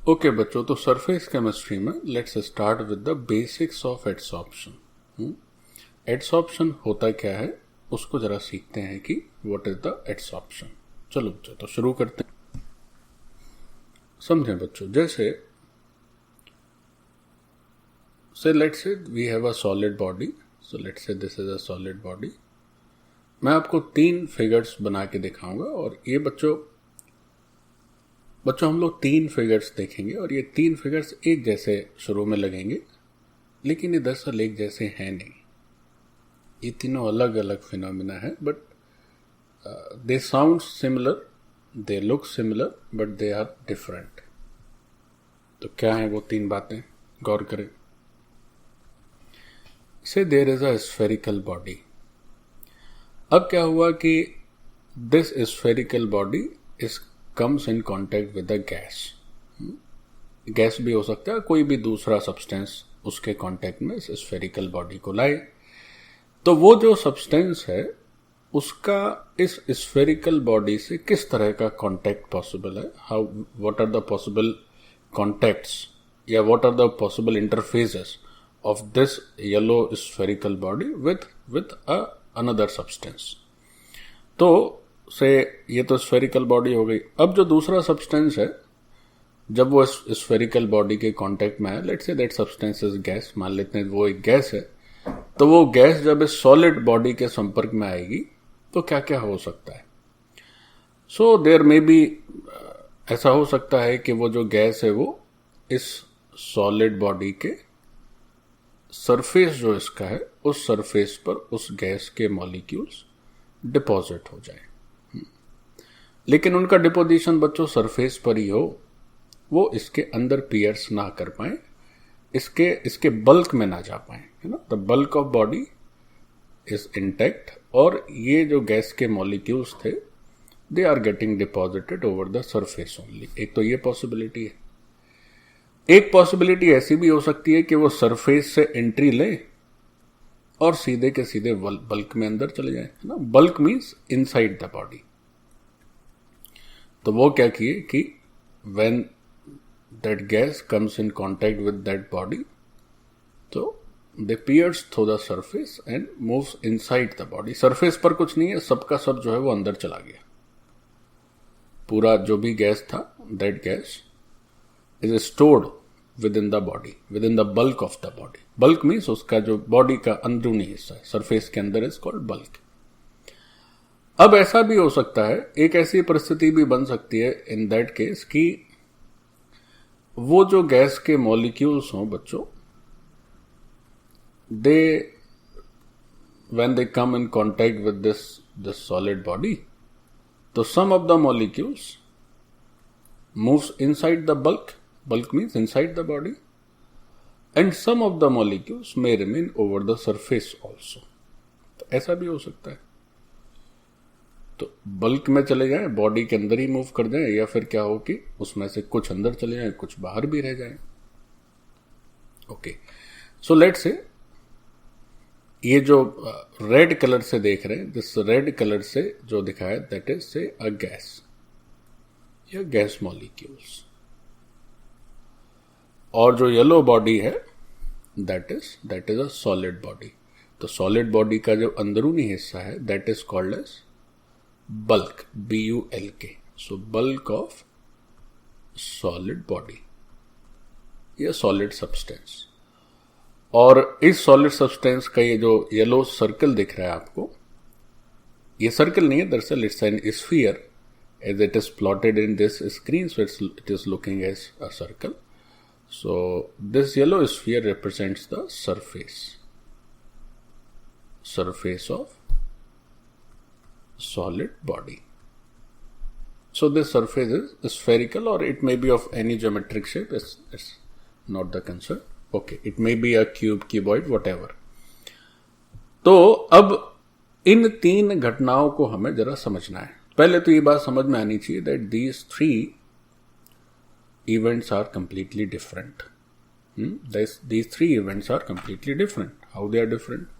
Okay बच्चों, तो surface chemistry में let's start with the basics of adsorption. Adsorption होता क्या है उसको जरा सीखते हैं कि व्हाट इज द एडसॉर्प्शन। चलो बच्चों, तो शुरू करते हैं। समझें बच्चों, जैसे से let's say we have a solid body, so let's say this is a solid body. मैं आपको 3 फिगर्स बना के दिखाऊंगा और ये बच्चों हम लोग 3 फिगर्स देखेंगे और ये 3 फिगर्स एक जैसे शुरू में लगेंगे, लेकिन ये दरअसल एक जैसे हैं नहीं। ये तीनों अलग अलग फिनोमिना है, but they sound similar, they look similar, but they are different. तो क्या है वो 3 बातें, गौर करें। Say there is a spherical body. अब क्या हुआ कि this spherical body is comes in contact with the gas। Gas भी हो सकता है, कोई भी दूसरा सब्सटेंस उसके कांटेक्ट में इस स्फेरिकल बॉडी को लाए, तो वो जो सब्सटेंस है उसका इस स्फेरिकल बॉडी से किस तरह का कांटेक्ट पॉसिबल है, how what are the possible contacts या what are the possible interfaces of this yellow spherical body with another substance. तो से ये तो स्फेरिकल बॉडी हो गई। अब जो दूसरा सब्सटेंस है, जब वो स्फेरिकल बॉडी के कांटेक्ट में है, let's say that substance is gas, मान लेते हैं वो एक गैस है, तो वो गैस जब इस सॉलिड बॉडी के संपर्क में आएगी तो क्या क्या हो सकता है। सो देयर मे बी, ऐसा हो सकता है कि वो जो गैस है वो इस सॉलिड बॉडी के सरफेस जो इसका है उस सरफेस पर उस गैस के मॉलिक्यूल्स डिपॉजिट हो जाए, लेकिन उनका डिपोजिशन बच्चों सरफेस पर ही हो, वो इसके अंदर पियर्स ना कर पाए, इसके बल्क में ना जा पाए, है ना। The bulk of body is intact और ये जो गैस के मॉलिक्यूल्स थे they are getting deposited over the surface only. एक तो ये पॉसिबिलिटी है। एक पॉसिबिलिटी ऐसी भी हो सकती है कि वो सरफेस से एंट्री ले और सीधे के सीधे बल्क में अंदर चले जाए, है ना। Bulk means inside the body. तो वो क्या किए कि when that gas comes in contact with that body, तो they pierce through the surface and moves inside the body. Surface पर कुछ नहीं है, सबका सब जो है वो अंदर चला गया। पूरा जो भी गैस था, that gas is stored with in the body, with in the bulk of the body. Bulk means उसका जो बॉडी का अंदरूनी हिस्सा है, सरफेस के अंदर इज कॉल्ड बल्क। अब ऐसा भी हो सकता है, एक ऐसी परिस्थिति भी बन सकती है इन दैट केस कि वो जो गैस के मॉलिक्यूल्स हों बच्चों, they when they come in contact with this solid body, तो some of the molecules moves inside the bulk means inside the body, and some of the molecules may remain over the surface also. तो ऐसा भी हो सकता है। तो bulk में चले जाएं, बॉडी के अंदर ही मूव कर जाएं, या फिर क्या हो कि उसमें से कुछ अंदर चले जाएं, कुछ बाहर भी रह जाएं। ओके, सो लेट्स से ये जो रेड कलर से देख रहे हैं, दिस रेड कलर से जो दिखाया that is say a gas या गैस मॉलिक्यूल्स, और जो येलो बॉडी है that is a solid body. तो सॉलिड बॉडी का जो अंदरूनी हिस्सा है that is called as bulk, BULK। So bulk of solid body या सॉलिड सब्सटेंस। और इस सॉलिड सब्सटेंस का ये जो येलो सर्कल दिख रहा है आपको, ये सर्कल नहीं है, दरअसल it's an sphere as it is plotted in this screen, so it is looking as a circle. So this yellow sphere represents the surface of solid body. So this surface is spherical or it may be of any geometric shape. It's not the concern. Okay, it may be a cube, cuboid, whatever. तो अब इन 3 घटनाओं को हमें जरा समझना है। पहले तो ये बात समझ में आनी चाहिए that these 3 events are completely different. These 3 events are completely different. How they are different?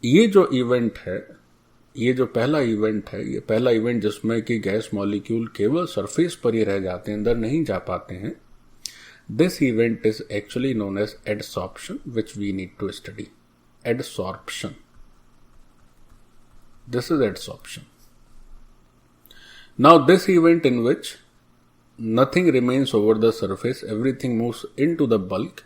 ये जो इवेंट है ये जो पहला इवेंट है, ये पहला इवेंट जिसमें कि गैस मॉलिक्यूल केवल सरफेस पर ही रह जाते हैं, अंदर नहीं जा पाते हैं, this event is actually known as adsorption, which we need to study. Adsorption, this is adsorption. Now this event in which nothing remains over the surface, everything moves into the bulk,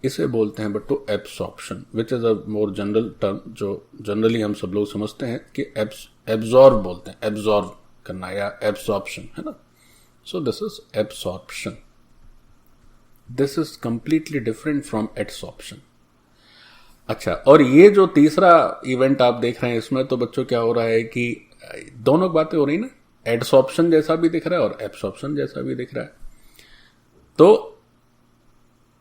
इसे बोलते हैं बट्टो absorption, which is a more general term जो generally हम सब लोग समझते हैं कि एब्जॉर्ब बोलते हैं, एब्जॉर्ब करना या एब्सॉर्प्शन, है ना. सो this is absorption. This is completely different from adsorption. अच्छा, और ये जो तीसरा इवेंट आप देख रहे हैं, इसमें तो बच्चों क्या हो रहा है कि दोनों बातें हो रही ना, एडसॉर्प्शन जैसा भी दिख रहा है और एब्सॉर्प्शन जैसा भी दिख रहा है. तो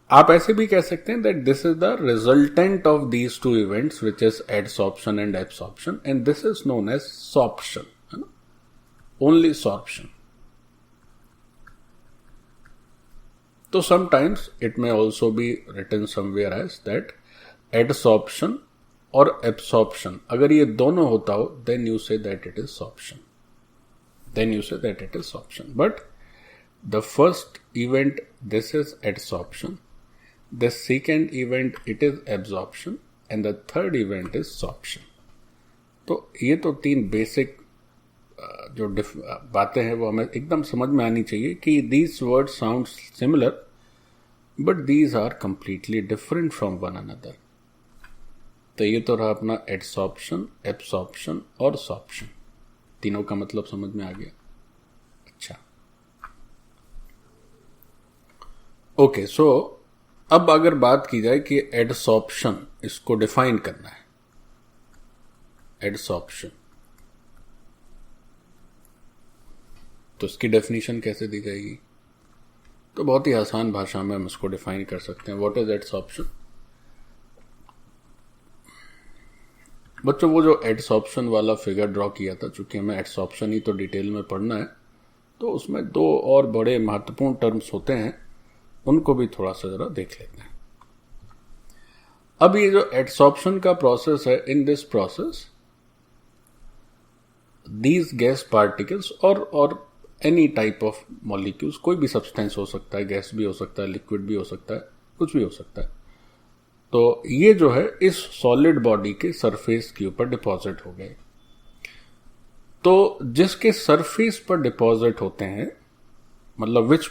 आप ऐसे भी कह सकते हैं that this is the resultant of these two events which is adsorption and absorption, and this is known as sorption, है ना, ओनली सॉर्प्शन. तो sometimes it may also be written somewhere as that adsorption और absorption, अगर ये दोनों होता हो then you say that it is sorption, then you say that it is sorption. But the first event, this is adsorption. The second event, it is absorption. And the third event is sorption. तो ये तो तीन basic जो बातें हैं वो हमें एकदम समझ में आनी चाहिए कि these words sound similar, but these are completely different from one another. तो ये तो रहा अपना adsorption, absorption और sorption. तीनों का मतलब समझ में आ गया. अच्छा, ओके. सो अब अगर बात की जाए कि एडसॉर्प्शन, इसको डिफाइन करना है. एडसॉर्प्शन, तो इसकी डेफिनेशन कैसे दी जाएगी? तो बहुत ही आसान भाषा में हम इसको डिफाइन कर सकते हैं. What is adsorption? बच्चों, वो जो एडसॉर्प्शन वाला फिगर ड्रॉ किया था, चूंकि हमें एडसॉर्प्शन ही तो डिटेल में पढ़ना है, तो उसमें दो और बड़े महत्वपूर्ण टर्म्स होते हैं, उनको भी थोड़ा सा जरा देख लेते हैं. अब ये जो एडसॉर्प्शन का प्रोसेस है, in this process these gas particles और एनी टाइप ऑफ मॉलिक्यूल्स, कोई भी सब्सटेंस हो सकता है, गैस भी हो सकता है, लिक्विड भी हो सकता है, कुछ भी हो सकता है, तो ये जो है इस सॉलिड बॉडी के सरफेस के ऊपर डिपॉजिट हो गए. तो जिसके सरफेस पर डिपॉजिट होते हैं, मतलब विच,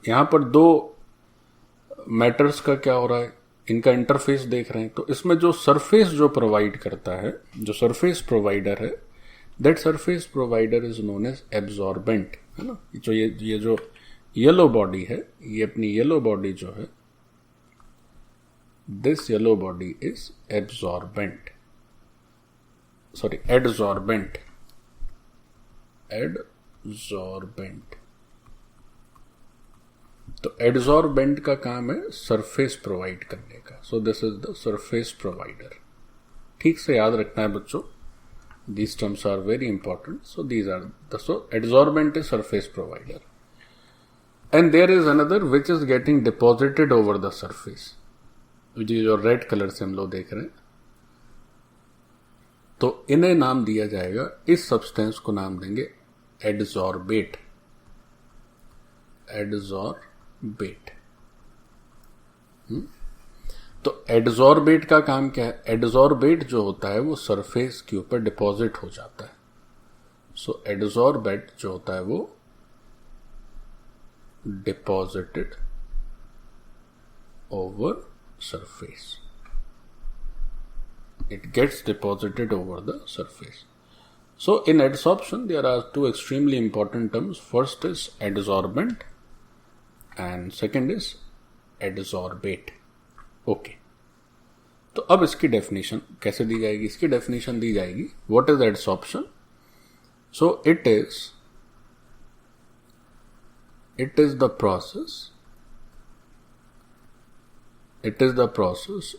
यहां पर दो मैटर्स का क्या हो रहा है, इनका इंटरफेस देख रहे हैं. तो इसमें जो सरफेस जो प्रोवाइड करता है, जो सरफेस प्रोवाइडर है, that surface provider is known as adsorbent, है ना. जो ये जो येलो बॉडी है, ये अपनी येलो बॉडी जो है, this yellow body is adsorbent. तो एडसॉर्बेंट का काम है सरफेस प्रोवाइड करने का. सो this is the surface provider. ठीक से याद रखना है बच्चों, these terms are very important. So these are so adsorbent is surface provider, and there is another which is getting deposited over the surface, जो red colour से हम लोग देख रहे हैं. तो इन्हें नाम दिया जाएगा, इस सब्सटेंस को नाम देंगे एडसॉर्बेट. तो एडसॉर्बेट का काम क्या है? एडसॉर्बेट जो होता है वो सरफेस के ऊपर डिपॉजिट हो जाता है. सो एडसॉर्बेट जो होता है वो deposited over surface. It gets deposited over the surface. So in adsorption there are two extremely important terms. First is adsorbent and second is adsorbate. Okay. तो अब इसकी डेफिनेशन कैसे दी जाएगी? इसकी डेफिनेशन दी जाएगी, what is adsorption? So it is the process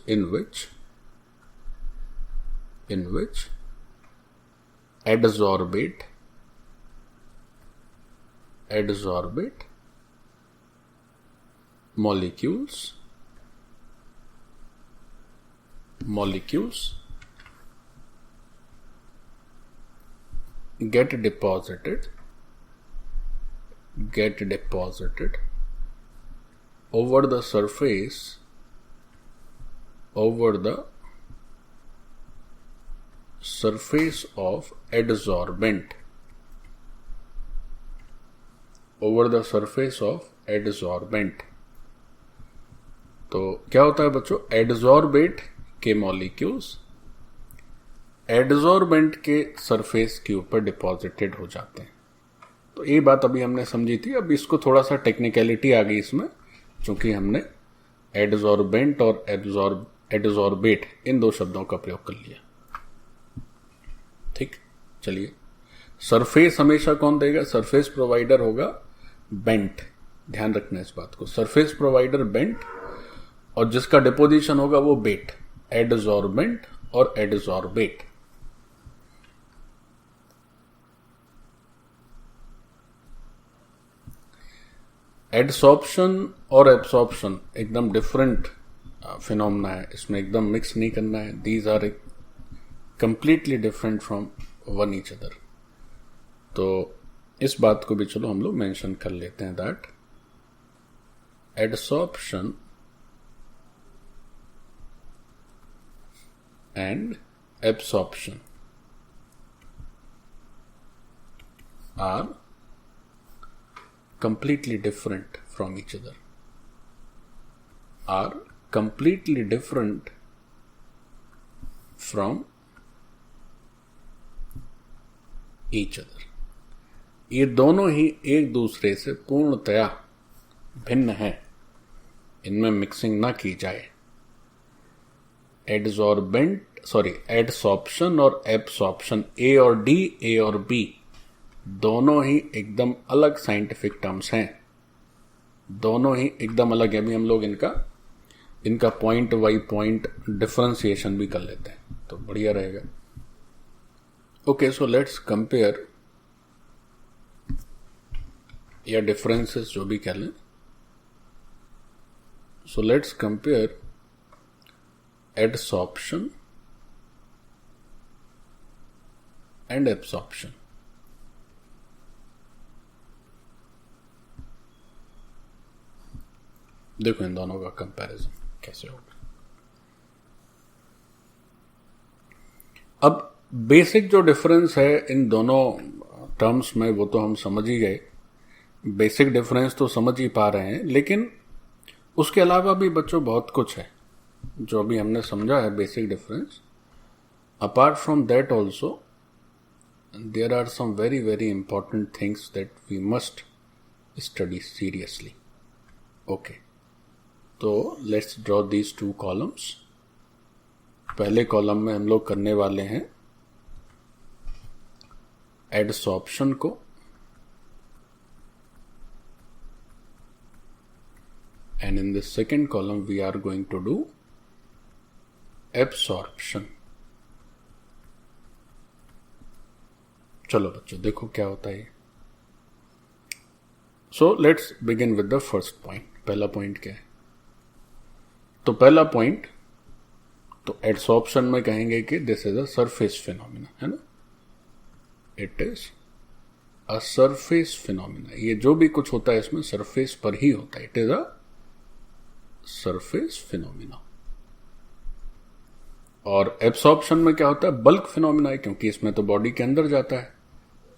in which adsorbate molecules get deposited over the surface of adsorbent, तो क्या होता है बच्चों, एडजॉर्बेट के मॉलिक्यूल्स एडजॉर्बेंट के सरफेस के ऊपर डिपॉजिटेड हो जाते हैं। तो ये बात अभी हमने समझी थी। अब इसको थोड़ा सा टेक्निकलिटी आ गई इसमें, क्योंकि हमने एडजॉर्बेंट और एडजॉर्बेट इन दो शब्दों का प्रयोग कर लिया। ठीक, चलिए, सरफेस हमेशा कौन देगा? सरफेस प्रोवाइडर होगा बेंट। ध्यान रखना इस बात को, सरफेस प्रोवाइडर बेंट, और जिसका डिपोजिशन होगा वो बेट, एडजॉर्बेंट और एडजॉर्बेट। एडसॉर्प्शन और एब्सॉर्प्शन एकदम डिफरेंट फिनोमेना है, इसमें एकदम मिक्स नहीं करना है। These are completely different from one each other. तो इस बात को भी चलो हम लोग मेंशन कर लेते हैं, that adsorption and absorption are completely different from each other, ये दोनों ही एक दूसरे से पूर्णतया भिन्न हैं, इनमें मिक्सिंग ना की जाए। एडसॉर्प्शन और एब्सॉर्प्शन, ए और डी, ए और बी, दोनों ही एकदम अलग साइंटिफिक टर्म्स हैं, दोनों ही एकदम अलग है। अभी हम लोग इनका पॉइंट बाई पॉइंट डिफरेंशिएशन भी कर लेते हैं, तो बढ़िया रहेगा। ओके, सो लेट्स कंपेयर, या डिफरेंसेस जो भी कह लें। So let's compare adsorption and absorption. देखो इन दोनों का कंपैरिजन कैसे होगा। अब बेसिक जो डिफरेंस है इन दोनों टर्म्स में वो तो हम समझ ही गए, बेसिक डिफरेंस तो समझ ही पा रहे हैं, लेकिन उसके अलावा भी बच्चों बहुत कुछ है जो अभी हमने समझा है basic difference. Apart from that also there are some very very important things that we must study seriously. Okay, तो let's draw these two columns. पहले कॉलम में हम लोग करने वाले हैं एडसॉर्प्शन को, and in the second column we are going to do absorption। चलो बच्चों देखो क्या होता है। So let's begin with the first point. पहला पॉइंट क्या है? तो पहला पॉइंट तो एडसॉर्प्शन में कहेंगे कि this is a surface phenomena, है ना, it is a surface phenomena. ये जो भी कुछ होता है इसमें सरफेस पर ही होता है, it is a surface phenomena. और एब्सॉर्प्शन में क्या होता है? बल्क फिनोमिना है, क्योंकि इसमें तो बॉडी के अंदर जाता है,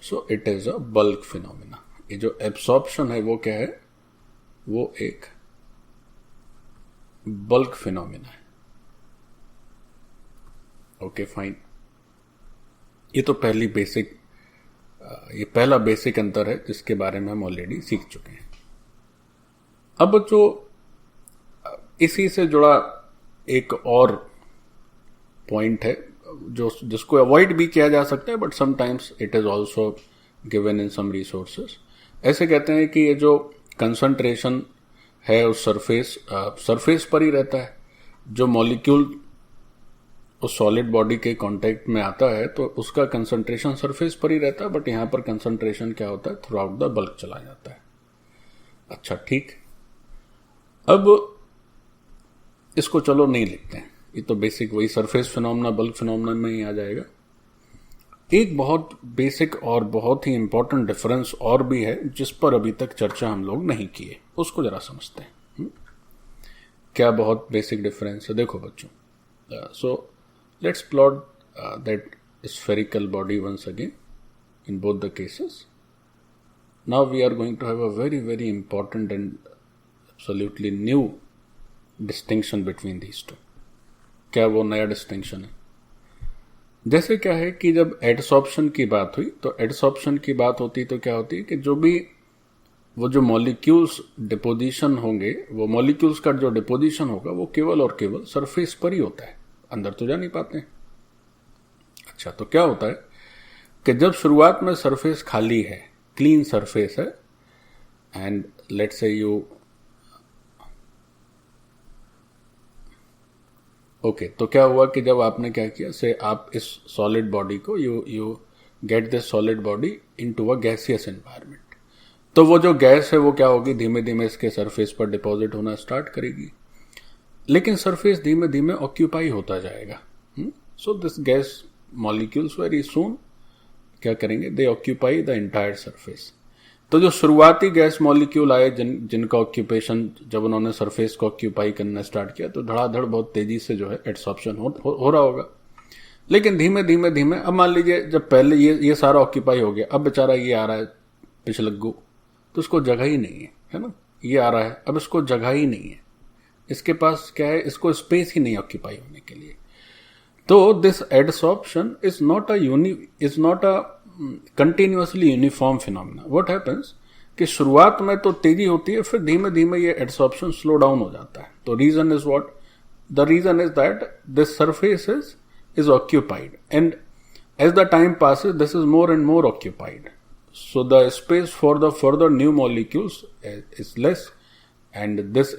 सो it is a bulk phenomena. ये जो एब्सॉर्प्शन है वो क्या है? वो एक बल्क फिनोमिना है। ओके फाइन, ये तो ये पहला बेसिक अंतर है जिसके बारे में हम ऑलरेडी सीख चुके हैं। अब जो इसी से जुड़ा एक और पॉइंट है जिसको अवॉइड भी किया जा सकता है, but sometimes it is also given in some resources. ऐसे कहते हैं कि ये जो कंसंट्रेशन है उस सरफेस पर ही रहता है। जो मॉलिक्यूल उस सॉलिड बॉडी के कांटेक्ट में आता है तो उसका कंसंट्रेशन सरफेस पर ही रहता है, बट यहां पर कंसंट्रेशन क्या होता है? थ्रू आउट द बल्क चला जाता है। अच्छा ठीक, अब इसको चलो नहीं लिखते हैं, ये तो बेसिक वही सरफेस फिनोमेना बल्क फिनोमेना में ही आ जाएगा। एक बहुत बेसिक और बहुत ही इंपॉर्टेंट डिफरेंस और भी है जिस पर अभी तक चर्चा हम लोग नहीं किए, उसको जरा समझते हैं। क्या बहुत बेसिक डिफरेंस है, देखो बच्चों। So let's plot that spherical body once again in both the cases. Now we are going to have a very very important and absolutely new distinction between these two. क्या वो नया distinction है? जैसे क्या है कि जब एडसॉर्प्शन की बात हुई, तो एडसॉर्प्शन की बात होती तो क्या होती है कि जो भी वो जो मॉलिक्यूल्स डिपोजिशन होंगे, वो मॉलिक्यूल्स का जो डिपोजिशन होगा वो केवल और केवल सरफेस पर ही होता है, अंदर तो जा नहीं पाते हैं। अच्छा, तो क्या होता है कि जब शुरुआत में सरफेस खाली है, क्लीन सरफेस है, and let's say you okay, तो क्या हुआ कि जब आपने क्या किया, से आप इस सॉलिड बॉडी को you get this solid body into a gaseous environment, तो वो जो गैस है वो क्या होगी, धीमे धीमे इसके सरफेस पर डिपॉजिट होना स्टार्ट करेगी, लेकिन सरफेस धीमे धीमे ऑक्यूपाई होता जाएगा। So this gas molecules very soon क्या करेंगे, दे ऑक्यूपाई द एंटायर सरफेस। तो जो शुरुआती गैस मॉलिक्यूल आए जिनका ऑक्यूपेशन, जब उन्होंने सरफेस को ऑक्यूपाई करना स्टार्ट किया, तो धड़ाधड़ बहुत तेजी से जो है एडसॉर्प्शन हो रहा होगा। लेकिन धीमे धीमे धीमे, अब मान लीजिए जब पहले ये सारा ऑक्यूपाई हो गया, अब बेचारा ये आ रहा है पिछलग्गू, तो उसको जगह ही नहीं है ना, ये आ रहा है, अब इसको जगह ही नहीं है, इसके पास क्या है, इसको स्पेस ही नहीं ऑक्यूपाई होने के लिए। तो this adsorption is not a continuously uniform phenomena. What happens कि शुरुआत में तो तेजी होती है, फिर धीमे धीमे ये एडसॉर्प्शन स्लो डाउन हो जाता है। तो reason is what, the reason is that this surface is occupied, and as the time passes this is more and more occupied, so the space for the further new molecules is less, and this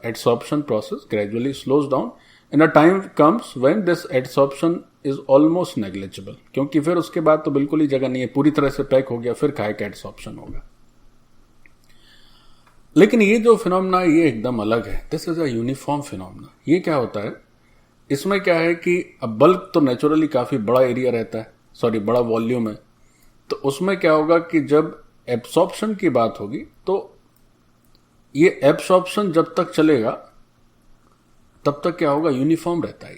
adsorption process gradually slows down, and a time comes when this adsorption is almost negligible, क्योंकि फिर उसके बाद तो बिल्कुल ही जगह नहीं है, पूरी तरह से पैक हो गया, फिर काहे का एडसॉर्प्शन होगा। लेकिन ये जो फिनोमेना ये एकदम अलग है, this is a uniform phenomena. ये क्या होता है, इसमें क्या है कि अब बल्क तो नेचुरली काफी बड़ा एरिया रहता है, सॉरी बड़ा वॉल्यूम है, तो उसमें क्या होगा कि जब एब्सॉर्प्शन की बात होगी, तो ये एब्सॉर्प्शन जब तक चलेगा तब तक क्या होगा, यूनिफॉर्म रहता है,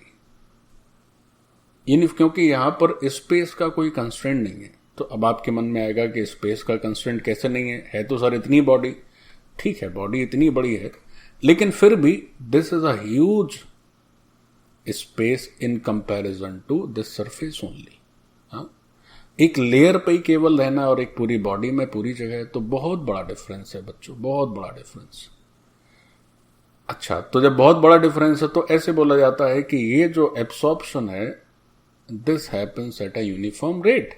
क्योंकि यहां पर स्पेस का कोई कंस्ट्रेंट नहीं है। तो अब आपके मन में आएगा कि स्पेस का कंस्ट्रेंट कैसे नहीं है तो सर इतनी बॉडी, ठीक है बॉडी इतनी बड़ी है, लेकिन फिर भी this is a huge space in comparison to this surface only. एक लेयर पे ही केवल रहना और एक पूरी बॉडी में पूरी जगह, तो बहुत बड़ा डिफरेंस है बच्चों, बहुत बड़ा डिफरेंस। अच्छा, तो जब बहुत बड़ा डिफरेंस है तो ऐसे बोला जाता है कि ये जो एब्सॉर्प्शन है, this happens at a uniform rate,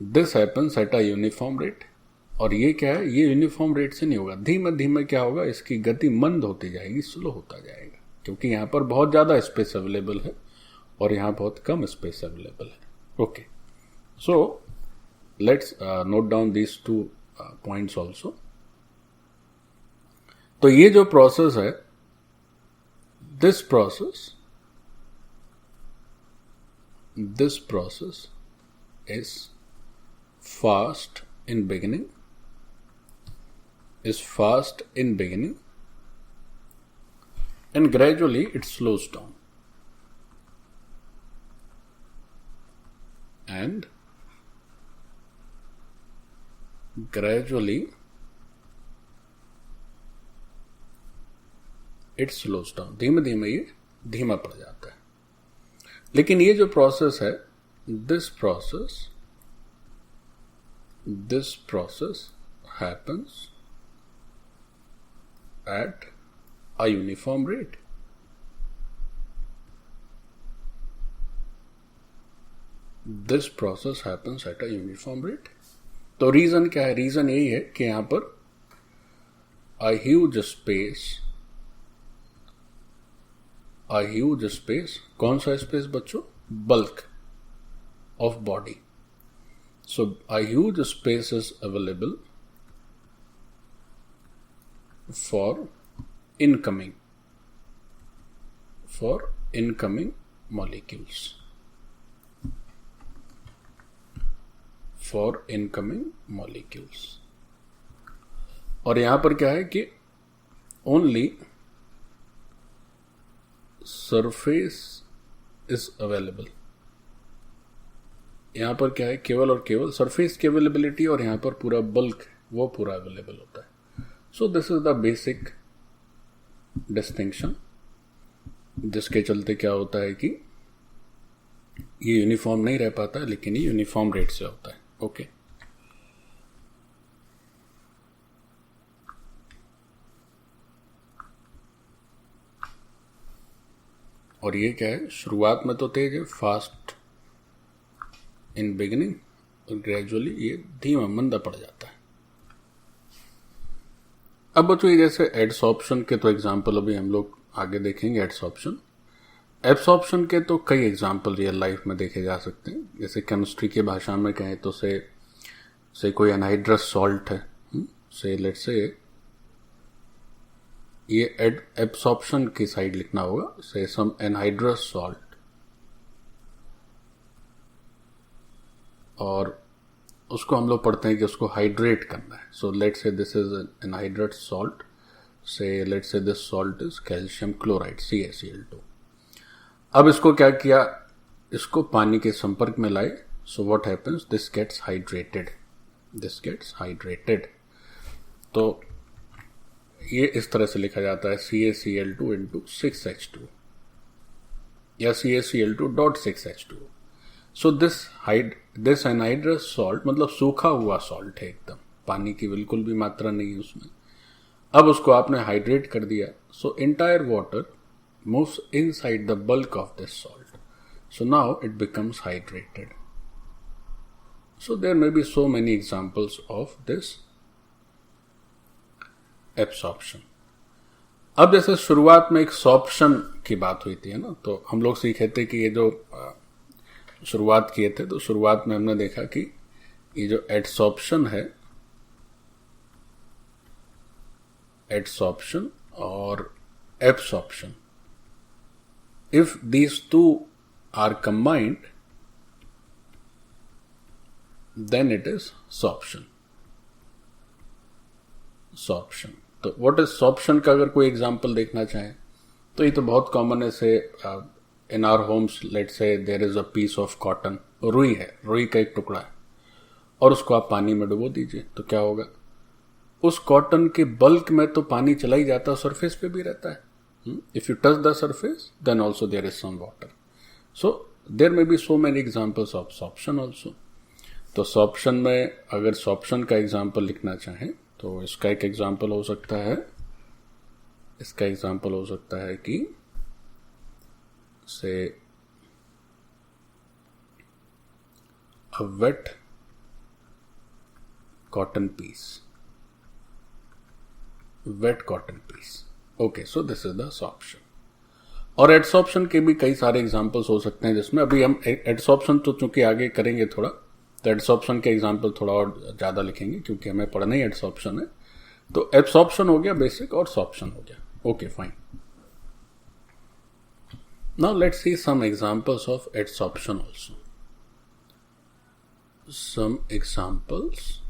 this happens at a uniform rate. और ये क्या है, ये यूनिफॉर्म रेट से नहीं होगा, धीमे धीमे क्या होगा, इसकी गति मंद होती जाएगी, स्लो होता जाएगा, क्योंकि यहां पर बहुत ज्यादा स्पेस अवेलेबल है और यहां बहुत कम स्पेस अवेलेबल है। Okay, so let's note down these two points also. तो ये जो प्रोसेस है, this process is fast in beginning, and gradually it slows down, and gradually it slows down, धीमे धीमे ये धीमा पड़ जाता है। लेकिन ये जो प्रोसेस है, this process happens at a uniform rate. This process happens at a uniform rate. तो रीजन क्या है, रीजन यही है कि यहां पर a huge space, कौन सा स्पेस बच्चों, bulk of body. So a huge space is available for incoming molecules. For incoming molecules. और यहां पर क्या है कि ओनली सरफेस इज अवेलेबल। यहां पर क्या है, केवल और केवल सरफेस की अवेलेबिलिटी, और यहां पर पूरा बल्क वो पूरा अवेलेबल होता है। So this is the basic distinction, जिसके चलते क्या होता है कि ये यूनिफॉर्म नहीं रह पाता है, लेकिन ये यूनिफॉर्म रेट से होता है। ओके और ये क्या है, शुरुआत में तो तेज है, फास्ट इन बिगिनिंग, और ग्रेजुअली ये धीमा मंदा पड़ जाता है। अब बच्चों ये जैसे एड्सॉर्प्शन के तो एग्जाम्पल अभी हम लोग आगे देखेंगे। एब्सॉर्प्शन के तो कई एग्जाम्पल रियल लाइफ में देखे जा सकते हैं। जैसे केमिस्ट्री की भाषा में कहें तो से कोई एनहाइड्रस सॉल्ट है, से लेट से ये एब्सॉर्प्शन की साइड लिखना होगा, से सम एनहाइड्रस सॉल्ट, और उसको हम लोग पढ़ते हैं कि उसको हाइड्रेट करना है। सो लेट से दिस इज एनहाइड्रेट सॉल्ट, से लेट से this salt is calcium chloride CaCl2। अब इसको क्या किया, इसको पानी के संपर्क में लाए। So what happens, this gets hydrated. तो ये इस तरह से लिखा जाता है CaCl2 into 6H2 या CaCl2.6H2। So this anhydrous salt मतलब सूखा हुआ सॉल्ट है, एकदम पानी की बिल्कुल भी मात्रा नहीं है उसमें। अब उसको आपने हाइड्रेट कर दिया, so entire water moves inside the bulk of this salt. So now it becomes hydrated. So there may be so many examples of this absorption. अब जैसे शुरुआत में एक सॉर्प्शन की बात हुई थी ना, तो हम लोग सीखे थे कि ये जो शुरुआत किए थे, तो शुरुआत में हमने देखा कि ये जो एडसॉर्प्शन है, एडसॉर्प्शन और absorption, if these two are combined then it is sorption। तो what is sorption का अगर कोई एग्जाम्पल देखना चाहें तो ये तो बहुत कॉमन है। Say in our homes let say there is a piece of cotton, रुई है, रुई का एक टुकड़ा है, और उसको आप पानी में डुबो दीजिए तो क्या होगा, उस कॉटन के बल्क में तो पानी चला ही जाता है, सरफेस पे भी रहता है। If you touch the surface, then also there is some water. So there may be so many examples of sorption also. तो sorption में अगर sorption का एग्जाम्पल लिखना चाहें तो इसका एक एग्जाम्पल हो सकता है, कि से a wet cotton piece। Okay, so this is the sorption. और एडसॉर्प्शन के भी कई सारे एग्जांपल्स हो सकते हैं, जिसमें अभी हम एडसॉर्प्शन तो चूंकि आगे करेंगे थोड़ा, तो एडसॉर्प्शन के एग्जांपल थोड़ा और ज्यादा लिखेंगे क्योंकि हमें पढ़ना ही एडसॉर्प्शन है। तो एब्सॉर्प्शन हो गया बेसिक और सॉर्प्शन हो गया। Okay fine, now let's see some examples of adsorption also. Some examples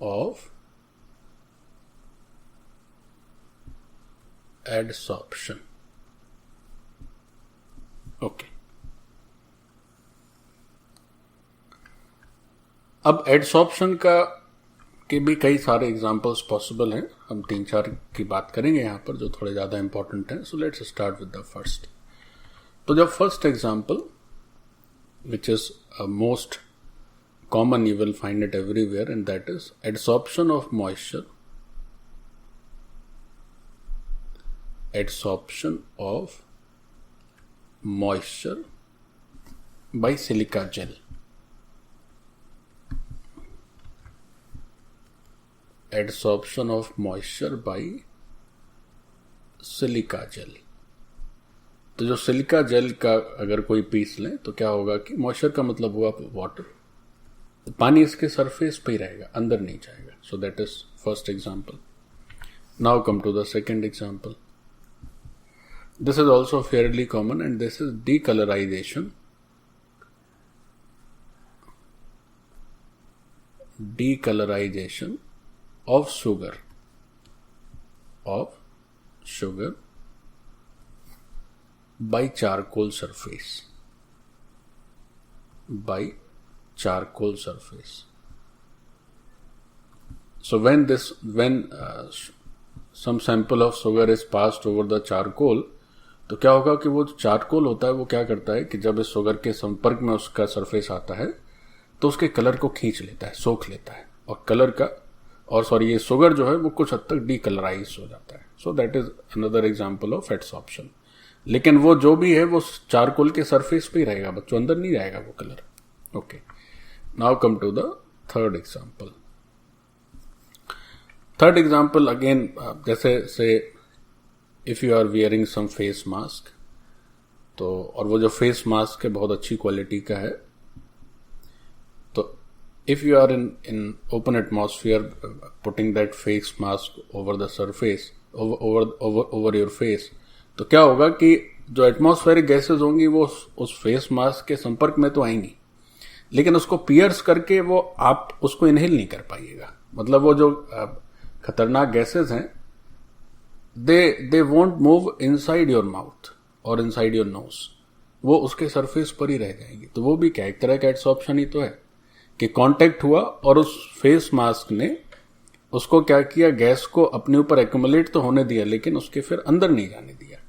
of adsorption. Okay, अब एडसॉर्प्शन के भी कई सारे एग्जांपल्स पॉसिबल हैं। हम 3-4 की बात करेंगे यहाँ पर जो थोड़े ज्यादा इंपॉर्टेंट हैं। So let's start with the first. तो जब first example which is most common, you will find it everywhere, and that is adsorption of moisture, adsorption of moisture by silica gel। adsorption of moisture by silica gel। तो जो silica gel का अगर कोई piece लें तो क्या होगा कि मॉइस्चर का मतलब हुआ वाटर, तो पानी इसके सरफेस पे ही रहेगा, अंदर नहीं जाएगा। So that is first example. Now come to the second example. This is also fairly common, and this is decolorization decolorization of sugar by charcoal surface. So when some sample of sugar is passed over the charcoal, तो क्या होगा कि वो charcoal होता है वो क्या करता है कि जब इस शुगर के संपर्क में उसका सरफेस आता है तो उसके कलर को खींच लेता है, सोख लेता है, और कलर का ये शुगर जो है वो कुछ हद तक डीकलराइज हो जाता है. सो that is another example of adsorption. लेकिन वो जो भी है वो चारकोल के सरफेस पे ही रहेगा बच्चों, अंदर नहीं जाएगा वो colour. Okay, now come to the third example. Third example again, जैसे से if you are wearing some face mask, तो और वो जो फेस मास्क है बहुत अच्छी क्वालिटी का है, तो if you are in open atmosphere putting that face mask over the surface over your face, तो क्या होगा कि जो एटमॉस्फेरिक गैसेज होंगी वो उस फेस मास्क के संपर्क में तो आएंगी, लेकिन उसको पियर्स करके वो आप उसको इनहेल नहीं कर पाइएगा. मतलब वो जो खतरनाक गैसेज हैं they won't move inside your mouth और inside your nose, वो उसके सरफेस पर ही रह जाएंगी. तो वो भी क्या एक तरह का एडसॉर्प्शन ही तो है कि कांटेक्ट हुआ और उस फेस मास्क ने उसको क्या किया, गैस को अपने ऊपर एक्यूमुलेट तो होने दिया लेकिन उसके फिर अंदर नहीं जाने दिया.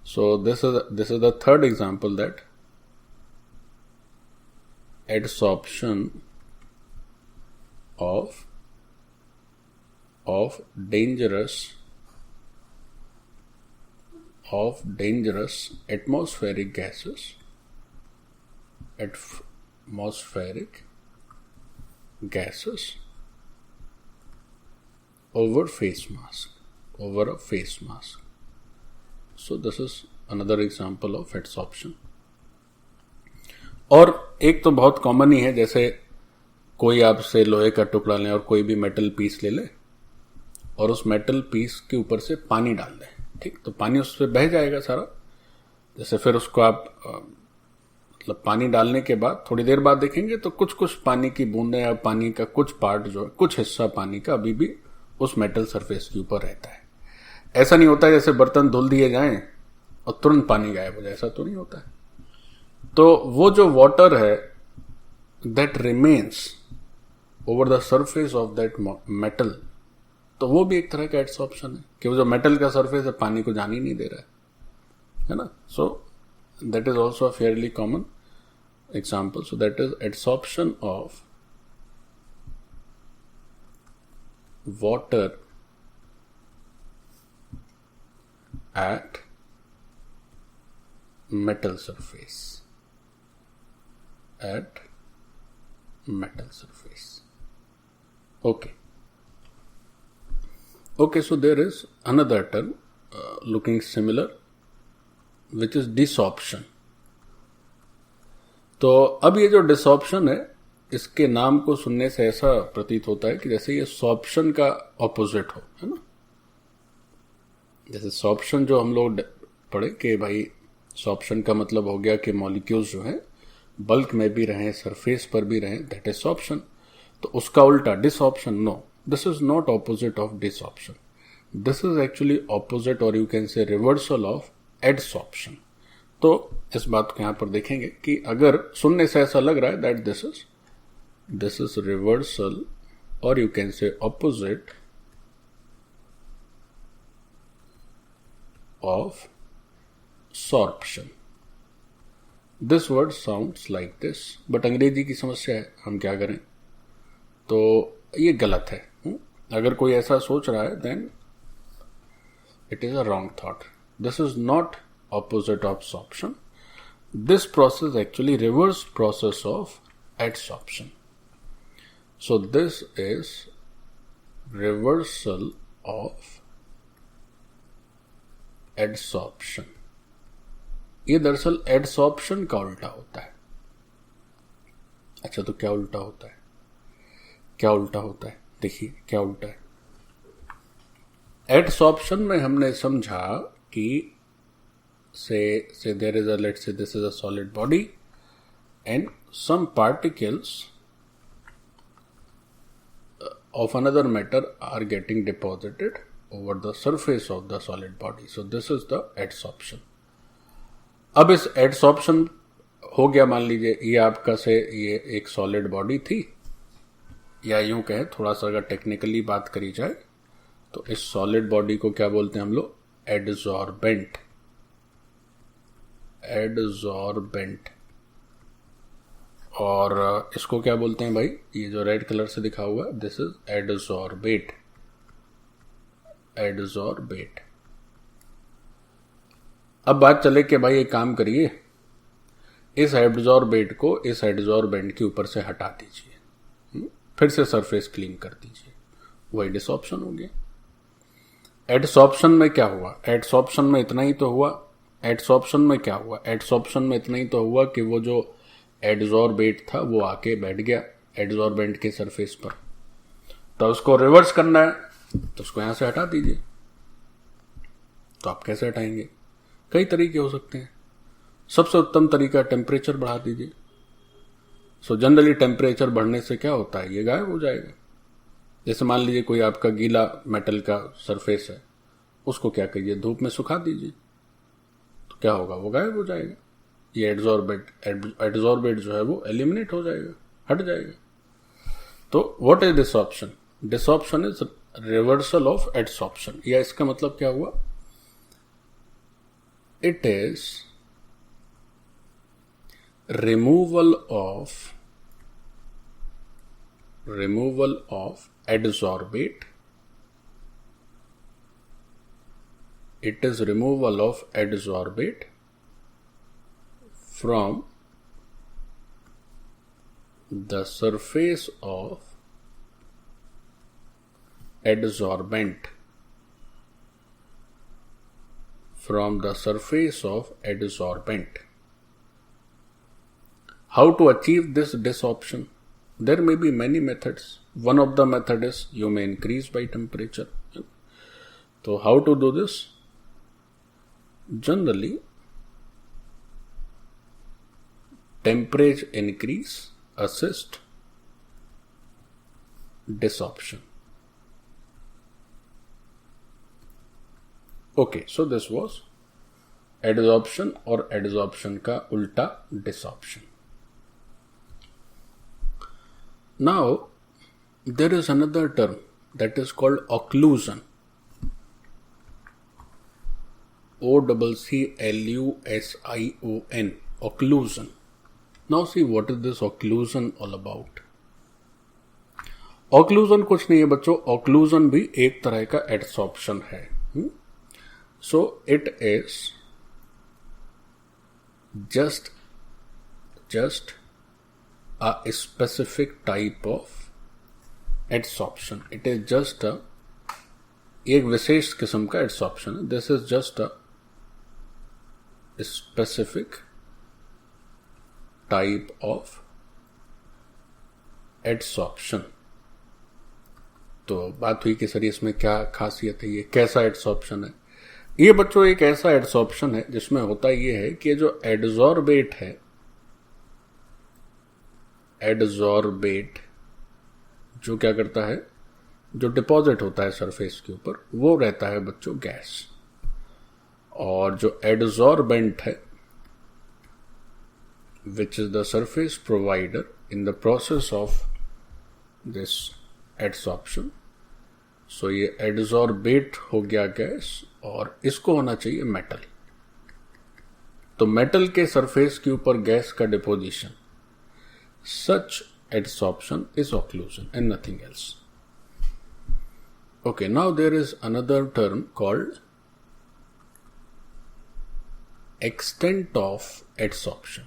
सो this is the third example that adsorption of dangerous atmospheric gases over a face mask. So this is another example of adsorption. और एक तो बहुत कॉमन ही है, जैसे कोई आपसे लोहे का टुकड़ा ले और कोई भी मेटल पीस ले ले और उस मेटल पीस के ऊपर से पानी डाल दें, ठीक, तो पानी उस पर बह जाएगा सारा. जैसे फिर उसको आप मतलब पानी डालने के बाद थोड़ी देर बाद देखेंगे तो कुछ पानी की बूंदें या पानी का कुछ पार्ट जो है, कुछ हिस्सा पानी का अभी भी उस मेटल सरफेस के ऊपर रहता है. ऐसा नहीं होता है जैसे बर्तन धुल दिए जाएं और तुरंत पानी गायब हो जाए, ऐसा तो नहीं होता है. तो वो जो वाटर है that remains over the surface of that metal, तो वो भी एक तरह का एडसॉर्प्शन है कि वो जो मेटल का सरफेस है पानी को जाने ही नहीं दे रहा है ना. सो that is also a fairly common example. So that is adsorption of water at metal surface. Okay, so there is another term looking similar, which is desorption. तो अब ये जो डिसॉर्प्शन है, इसके नाम को सुनने से ऐसा प्रतीत होता है कि जैसे ये सॉर्प्शन का ऑपोजिट हो, है ना. जैसे सॉर्प्शन जो हम लोग पढ़े कि भाई सॉर्प्शन का मतलब हो गया कि मॉलिक्यूल्स जो हैं बल्क में भी रहें, सरफेस पर भी रहें, दैट इज सॉर्प्शन. तो उसका उल्टा desorption. No, this is not opposite of desorption. This is actually opposite और you can say reversal of adsorption. तो इस बात को यहां पर देखेंगे कि अगर सुनने से ऐसा लग रहा है दैट दिस इज रिवर्सल और यू कैन से opposite of sorption. This word sounds like this, but अंग्रेजी की समस्या है, हम क्या करें. तो ये गलत है. अगर कोई ऐसा सोच रहा है then it is a wrong thought. This is not opposite of sorption. This process actually reverse process of adsorption. So this is reversal of adsorption. ये दरअसल adsorption का उल्टा होता है. अच्छा, तो क्या उल्टा होता है? क्या उल्टा होता है? देखिए क्या उल्टा है. adsorption में हमने समझा कि say there is a, let's say this is a solid body and some particles of another matter are getting deposited over the surface of the solid body. So this is the adsorption. अब इस adsorption हो गया, मान लीजिए ये आपका से ये एक सॉलिड बॉडी थी, या यूं कहें थोड़ा सा अगर टेक्निकली बात करी जाए तो इस सॉलिड बॉडी को क्या बोलते हैं हम लोग? एडजॉर्बेंट. एडजॉर्बेंट. और इसको क्या बोलते हैं भाई? ये जो रेड कलर से दिखा हुआ है, दिस इज एडजॉर्बेट. एडजॉर्बेट. अब बात चले कि भाई एक काम करिए, इस एडजॉर्बेट को इस एडजॉर्बेंट के ऊपर से हटा दीजिए, फिर से सरफेस क्लीन कर दीजिए, वही डिसॉर्प्शन हो गया. एडसॉर्प्शन में क्या हुआ? एडसॉर्प्शन में इतना ही तो हुआ. एडसॉर्प्शन में क्या हुआ? एडसॉर्प्शन में इतना ही तो हुआ कि वो जो एडजॉर्बेट था वो आके बैठ गया एडजॉर्बेंट के सरफेस पर. तो उसको रिवर्स करना है तो उसको यहां से हटा दीजिए. तो आप कैसे हटाएंगे? कई तरीके हो सकते हैं. सबसे उत्तम तरीका टेम्परेचर बढ़ा दीजिए. सो जनरली टेम्परेचर बढ़ने से क्या होता है? ये गायब हो जाएगा. जैसे मान लीजिए कोई आपका गीला मेटल का सरफेस है, उसको क्या करिए, धूप में सुखा दीजिए, तो क्या होगा? वो गायब हो जाएगा. ये एडजॉर्बेट जो है वो एलिमिनेट हो जाएगा, हट जाएगा. तो what is desorption? Desorption is reversal of adsorption. या इसका मतलब क्या हुआ? It is removal of adsorbate. It is removal of adsorbate from the surface of adsorbent. From the surface of adsorbent. How to achieve this desorption? There may be many methods. One of the method is you may increase by temperature. So how to do this? Generally, temperature increase assist desorption. Okay, so this was adsorption और adsorption का उल्टा desorption. Now, there is another term that is called occlusion. OCCLUSION. Occlusion. Now see, what is this occlusion all about? Occlusion कुछ नहीं है बच्चों. Occlusion भी एक तरह का adsorption है. So it is just a specific type of adsorption. It is just एक विशेष किस्म का adsorption है. This is just a specific type of adsorption. तो बात हुई कि सर इसमें क्या खासियत है, ये कैसा adsorption है? ये बच्चों एक ऐसा adsorption है जिसमें होता ये है कि जो एडजॉर्बेट है, एडजॉर्बेट जो क्या करता है, जो डिपॉजिट होता है सरफेस के ऊपर, वो रहता है बच्चों गैस. और जो एडजॉर्बेंट है, which is the surface provider in the process of this adsorption. So ये एडजॉर्बेट हो गया गैस, और इसको होना चाहिए मेटल. तो मेटल के सरफेस के ऊपर गैस का deposition, such adsorption is occlusion and nothing else. Okay, now there is another term called extent of adsorption.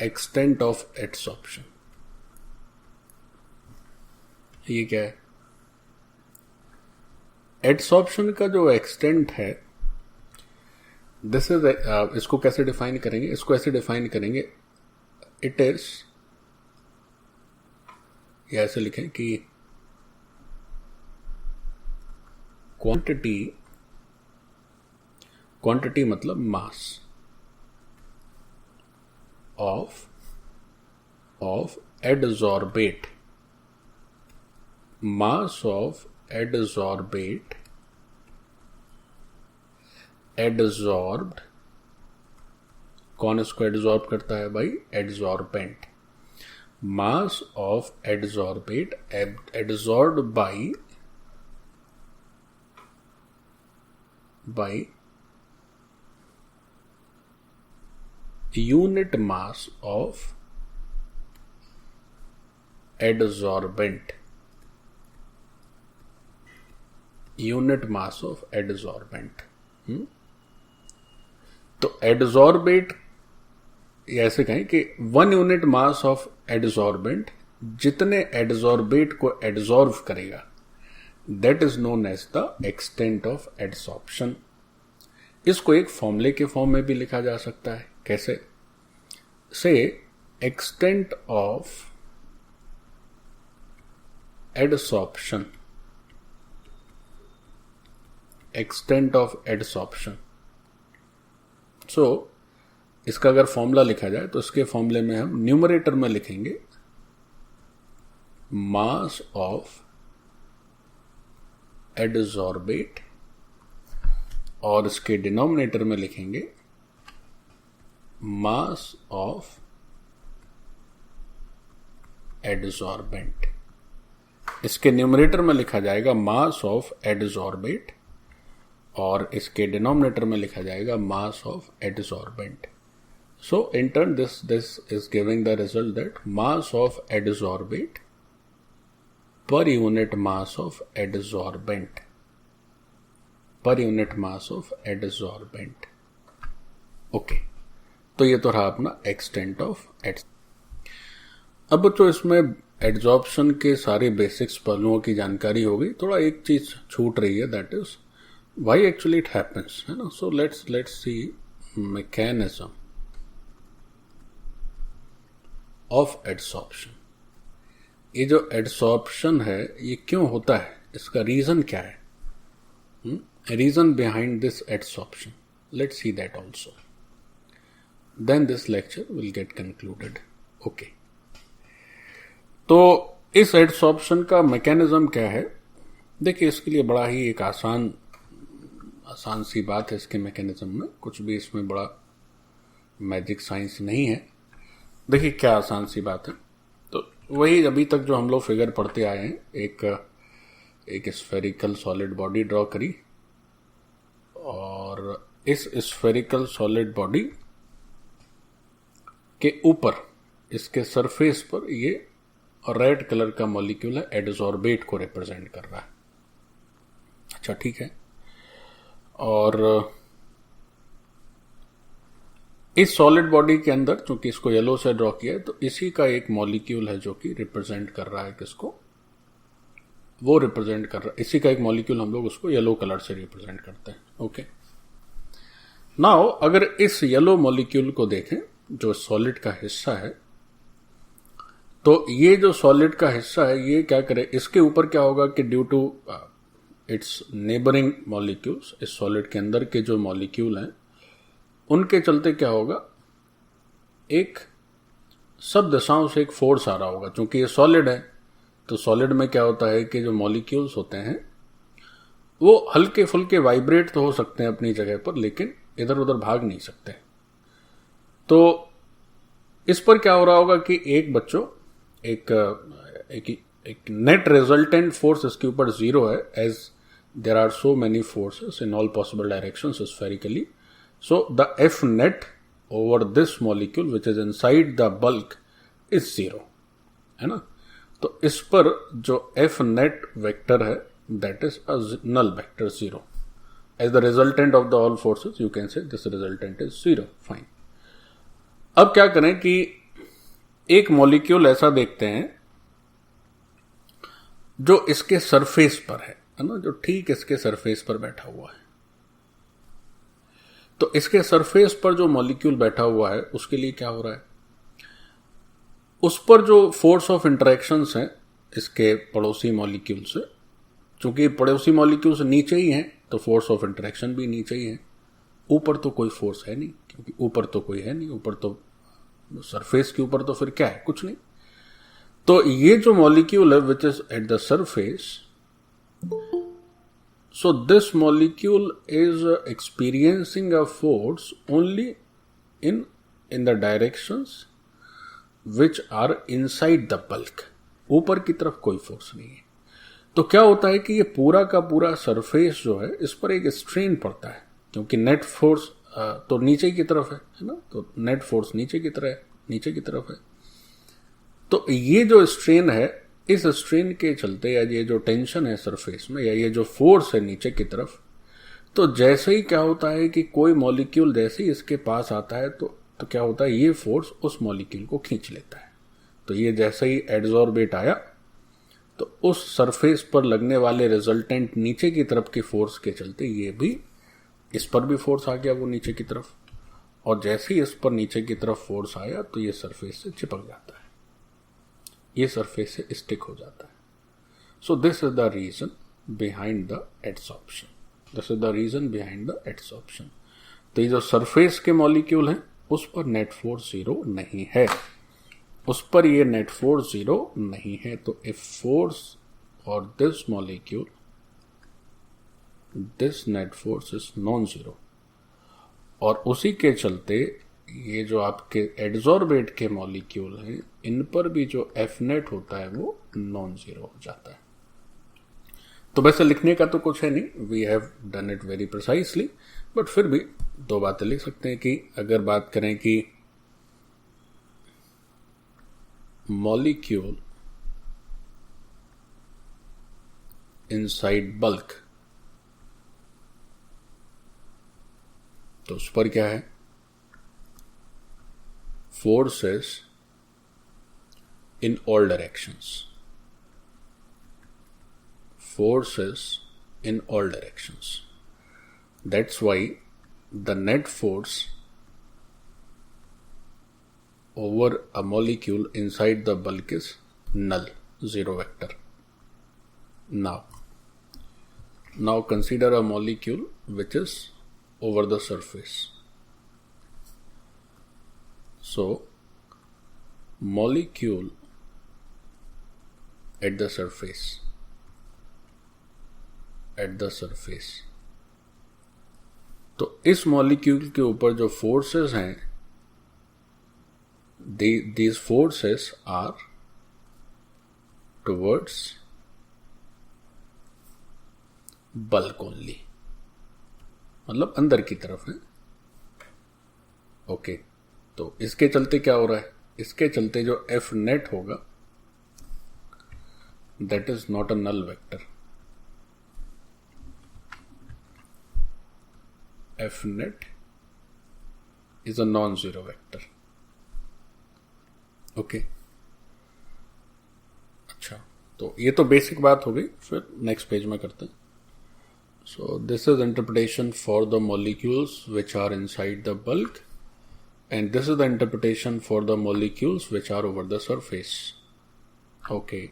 Extent of adsorption. ये क्या है? एडसॉर्प्शन का जो एक्सटेंट है, दिस इज, इसको कैसे डिफाइन करेंगे? इसको ऐसे डिफाइन करेंगे, इट इज, या ऐसे लिखें कि क्वांटिटी मतलब mass of adsorbate, mass of adsorbate, adsorbed, कौन इसको एडजॉर्ब करता है भाई? Adsorbent. Mass of adsorbate adsorb by unit mass of adsorbent, unit mass of adsorbent. तो एडजॉर्बेट ऐसे कहें कि 1 यूनिट मास ऑफ एडजॉर्बेंट जितने एडजॉर्बेट को एडजॉर्ब करेगा, that is known as the extent of adsorption. इसको एक फॉर्मूले के फॉर्म में भी लिखा जा सकता है. कैसे? से extent of adsorption, extent of adsorption. So इसका अगर फॉर्मूला लिखा जाए तो इसके फॉर्मूले में हम न्यूमरेटर में लिखेंगे मास ऑफ एडसॉर्बेट और इसके डिनोमिनेटर में लिखेंगे मास ऑफ एडसॉर्बेंट. इसके न्यूमरेटर में लिखा जाएगा मास ऑफ एडसॉर्बेट और इसके डिनोमिनेटर में लिखा जाएगा mass of adsorbent. So in turn this is giving the result that mass of adsorbate per unit mass of adsorbent, per unit mass of adsorbent. Okay, तो ये तो रहा अपना extent of अब तो इसमें एडजॉर्प्शन के सारे बेसिक्स पहलुओं की जानकारी हो गई. थोड़ा एक चीज छूट रही है, that is why actually it happens, है ना. So let's see mechanism of adsorption. ये जो एडसॉर्प्शन है ये क्यों होता है, इसका रीजन क्या है, reason behind this adsorption. Let's see that also, then this lecture will get concluded. Okay, तो इस एडसॉर्प्शन का मैकेनिज्म क्या है? देखिए, इसके लिए बड़ा ही एक आसान सी बात है. इसके मैकेनिज्म में कुछ भी इसमें बड़ा मैजिक साइंस नहीं है. देखिए क्या आसान सी बात है. तो वही अभी तक जो हम लोग फिगर पढ़ते आए हैं, एक स्फेरिकल सॉलिड बॉडी ड्रॉ करी और इस स्फेरिकल सॉलिड बॉडी के ऊपर इसके सरफेस पर ये रेड कलर का मॉलिक्यूल है, एडसॉर्बेट को रिप्रेजेंट कर रहा है. अच्छा, ठीक है. और इस सॉलिड बॉडी के अंदर, चूंकि इसको येलो से ड्रॉ किया है, तो इसी का एक मॉलिक्यूल है जो कि रिप्रेजेंट कर रहा है किसको, वो रिप्रेजेंट कर रहा है इसी का एक मॉलिक्यूल, हम लोग उसको येलो कलर से रिप्रेजेंट करते हैं. ओके, नाउ अगर इस येलो मॉलिक्यूल को देखें जो सॉलिड का हिस्सा है, तो ये जो सॉलिड का हिस्सा है ये क्या करे, इसके ऊपर क्या होगा कि due to its neighbouring molecules, इस सॉलिड के अंदर के जो मॉलिक्यूल हैं उनके चलते क्या होगा, एक सब दिशाओं से एक फोर्स आ रहा होगा. क्योंकि ये सॉलिड है तो सॉलिड में क्या होता है कि जो मॉलिक्यूल्स होते हैं वो हल्के फुल्के वाइब्रेट तो हो सकते हैं अपनी जगह पर, लेकिन इधर उधर भाग नहीं सकते. तो इस पर क्या हो रहा होगा कि एक नेट रिजल्टेंट फोर्स इसके ऊपर 0 है, as there are so many forces in all possible directions spherically. So the F net over this molecule which is inside the bulk is 0, है ना. तो इस पर जो F net vector है that is a null vector 0. As the resultant of the all forces you can say this resultant is 0. Fine. अब क्या करें कि एक मॉलिक्यूल ऐसा देखते हैं जो इसके सरफेस पर है ना, जो ठीक इसके सरफेस पर बैठा हुआ है. तो इसके सरफेस पर जो मॉलिक्यूल बैठा हुआ है उसके लिए क्या हो रहा है, उस पर जो फोर्स ऑफ इंटरेक्शंस हैं इसके पड़ोसी मॉलिक्यूल से, चूंकि पड़ोसी मॉलिक्यूल से नीचे ही हैं तो फोर्स ऑफ इंटरेक्शन भी नीचे ही है. ऊपर तो कोई फोर्स है नहीं, क्योंकि ऊपर तो कोई है नहीं, ऊपर तो सरफेस के ऊपर तो फिर क्या है, कुछ नहीं. तो ये जो मॉलिक्यूल है which is at the surface, so this molecule is experiencing a force only in the directions which are inside the bulk. ऊपर की तरफ कोई फोर्स नहीं है। तो क्या होता है कि ये पूरा का पूरा सरफेस जो है इस पर एक स्ट्रेन पड़ता है, क्योंकि नेट फोर्स तो नीचे की तरफ है ना, तो नेट फोर्स नीचे की तरफ है। तो ये जो स्ट्रेन है, इस स्ट्रेन के चलते या ये जो टेंशन है सरफेस में या ये जो फोर्स है नीचे की तरफ, तो जैसे ही क्या होता है कि कोई मॉलिक्यूल जैसे ही इसके पास आता है तो क्या होता है, ये फोर्स उस मॉलिक्यूल को खींच लेता है। तो ये जैसे ही एडजॉर्बेट आया तो उस सरफेस पर लगने वाले रिजल्टेंट नीचे की तरफ की फोर्स के चलते ये भी, इस पर भी फोर्स आ गया वो नीचे की तरफ, और जैसे ही इस पर नीचे की तरफ फोर्स आया तो ये सरफेस से चिपक जाता है, ये सरफेस से स्टिक हो जाता है। So this is the reason behind the adsorption, तो ये जो सरफेस के मॉलिक्यूल हैं उस पर नेट फोर्स जीरो नहीं है, तो इफ फोर्स और this molecule, this net force is non zero, और उसी के चलते ये जो आपके एडजॉर्बेट के मॉलिक्यूल हैं इन पर भी जो एफ नेट होता है वो नॉन जीरो हो जाता है। तो वैसे लिखने का तो कुछ है नहीं, we have done it very precisely, but फिर भी दो बातें लिख सकते हैं कि अगर बात करें कि मॉलिक्यूल इनसाइड बल्क, तो उस पर क्या है, forces in all directions, that's why the net force over a molecule inside the bulk is null, zero vector. Now consider a molecule which is over the surface. So molecule at the surface, तो इस molecule के ऊपर जो forces हैं, these forces are towards bulk only, मतलब अंदर की तरफ है। ओके, तो इसके चलते क्या हो रहा है, इसके चलते जो एफ नेट होगा that is not a null vector, F net is a non zero vector. Okay, अच्छा, तो ये तो बेसिक बात हो गई, फिर नेक्स्ट पेज में करते हैं। So this is interpretation for the molecules which are inside the bulk, and this is the interpretation for the molecules which are over the surface. Okay,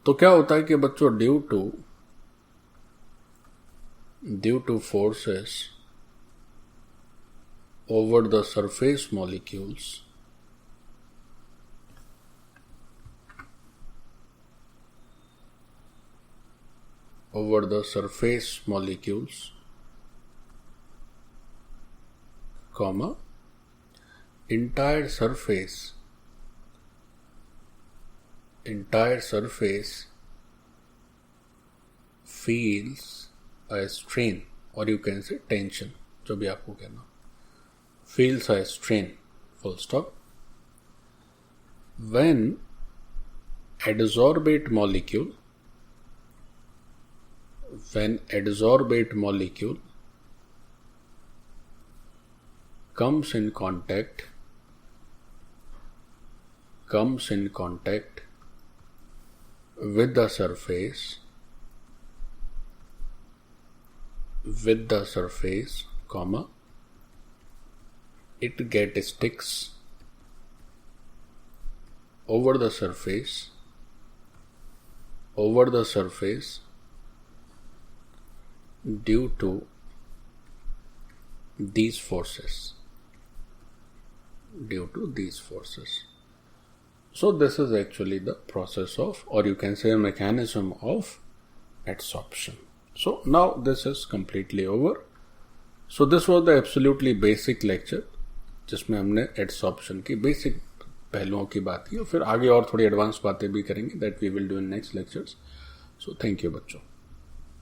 तो क्या होता है कि बच्चों, due to forces over the surface molecules, comma, entire surface feels a strain, or you can say tension, जो भी आपको कहना, feels a strain, full stop, when adsorbate molecule comes in contact with the surface, comma, it get sticks over the surface due to these forces. So this is actually the process of, or you can say, a mechanism of adsorption. So now this is completely over. So this was the absolutely basic lecture जिसमें हमने adsorption की basic पहलुओं की बात की और फिर आगे और थोड़ी एडवांस बातें भी करेंगे, that we will do in next lectures. So thank you बच्चों.